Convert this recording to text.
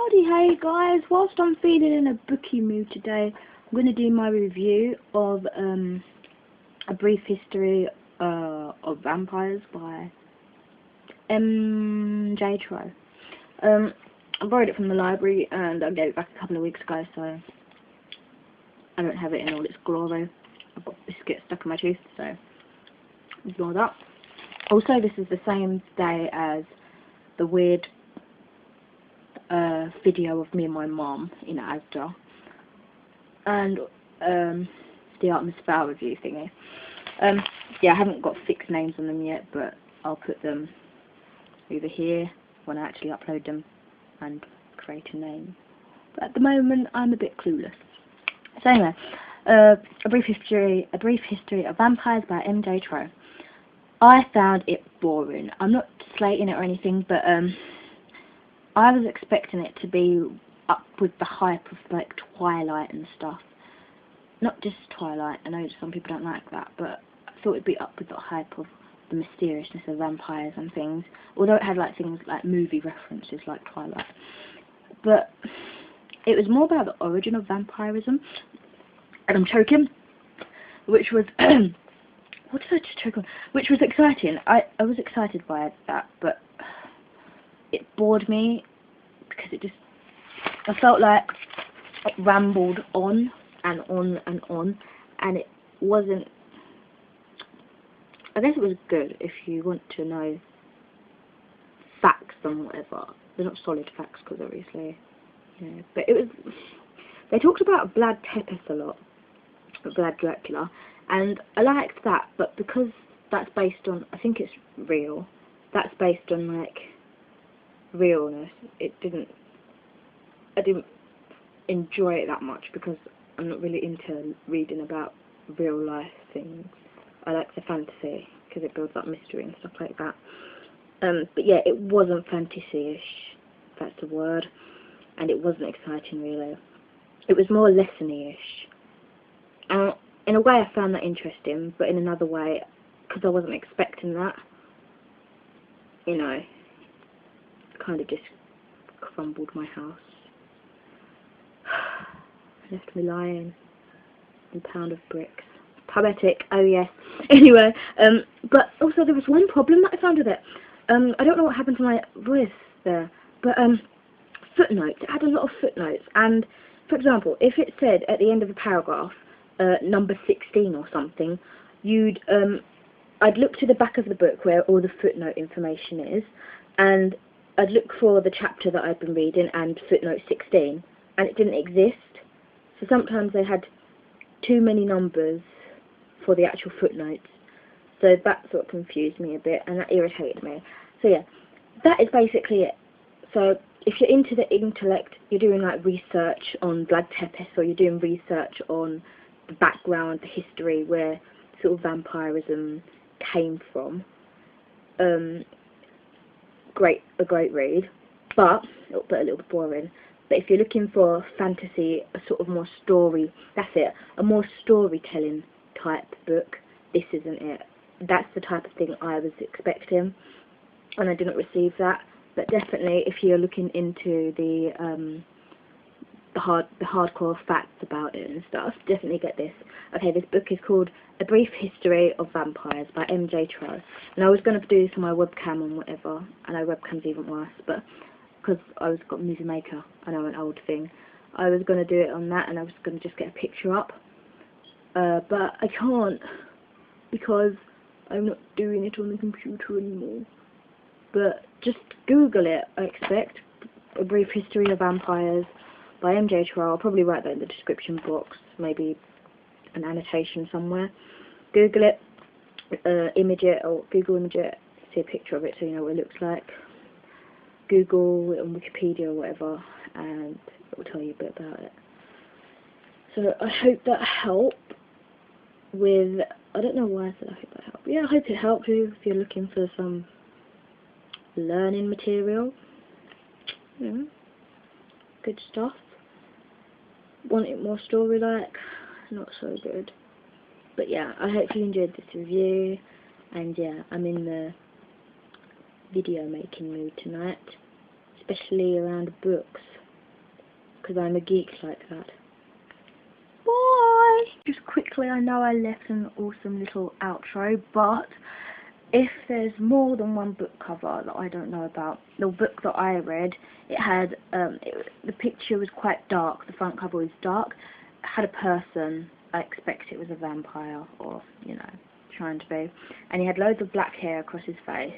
Howdy, hey guys, whilst I'm feeling in a booky mood today, I'm going to do my review of A Brief History of Vampires by Trow. I borrowed it from the library and I gave it back a couple of weeks ago, so I don't have it in all its glory. I've got biscuits stuck in my tooth, so ignore that. Also, this is the same day as the weird video of me and my mum in Asda, and the Artemis Fowl review thingy. Yeah, I haven't got fixed names on them yet, but I'll put them over here when I actually upload them and create a name. But at the moment, I'm a bit clueless. So anyway, A Brief History of Vampires by Trow. I found it boring. I'm not slating it or anything, but I was expecting it to be up with the hype of like Twilight and stuff. Not just Twilight, I know some people don't like that, but I thought it'd be up with the hype of the mysteriousness of vampires and things. Although it had like things like movie references like Twilight. But it was more about the origin of vampirism. And I'm choking. Which was what did I just choke on? Which was exciting. I was excited by that, but it bored me because I felt like it rambled on and on and on, and it wasn't. I guess it was good if you want to know facts and whatever. They're not solid facts because obviously, yeah. But it was. They talked about Vlad Tepes a lot, Vlad Dracula, and I liked that. But because that's based on, I think it's real. That's based on like realness. I didn't enjoy it that much because I'm not really into reading about real life things. I like the fantasy because it builds up mystery and stuff like that. But yeah, it wasn't fantasy-ish, if that's the word, and it wasn't exciting really. It was more lesson-ish. In a way I found that interesting, but in another way, because I wasn't expecting that, you know, kind of just crumbled my house. Left me lying in a pound of bricks. Poetic, oh yes. Anyway, but also there was one problem that I found with it. I don't know what happened to my voice there, but footnotes. It had a lot of footnotes, and for example, if it said at the end of a paragraph, number 16 or something, I'd look to the back of the book where all the footnote information is, and I'd look for the chapter that I'd been reading and footnote 16, and it didn't exist. So sometimes they had too many numbers for the actual footnotes. So that sort of confused me a bit, and that irritated me. So yeah, that is basically it. So if you're into the intellect, you're doing like research on Vlad Tepes, or you're doing research on the background, the history, where sort of vampirism came from. A great read, but a little bit boring. But if you're looking for fantasy, a sort of more story, that's it, a more storytelling type book, this isn't it. That's the type of thing I was expecting, and I didn't receive that. But definitely, if you're looking into the hardcore facts about it and stuff, definitely get this. Okay, this book is called A Brief History of Vampires by Trow. And I was going to do this on my webcam and whatever. I know webcam's even worse, but because I was got Movie Maker, I know, an old thing, I was going to do it on that, and I was going to just get a picture up. But I can't, because I'm not doing it on the computer anymore. But just Google it, I expect. A Brief History of Vampires by Trow. I'll probably write that in the description box, maybe an annotation somewhere. Google it, image it, or Google image it, see a picture of it so you know what it looks like. Google it on Wikipedia or whatever, and it will tell you a bit about it. So I hope that helped with, I don't know why I said I hope that helped. Yeah, I hope it helped you if you're looking for some learning material. Yeah. Good stuff. Want it more story-like? Not so good. But yeah, I hope you enjoyed this review, and yeah, I'm in the video making mood tonight, especially around books. because I'm a geek like that. Bye! Just quickly, I know I left an awesome little outro, but if there's more than one book cover that I don't know about, the book that I read, it had, the picture was quite dark, the front cover was dark, it had a person, I expect it was a vampire, or, you know, trying to be, and he had loads of black hair across his face,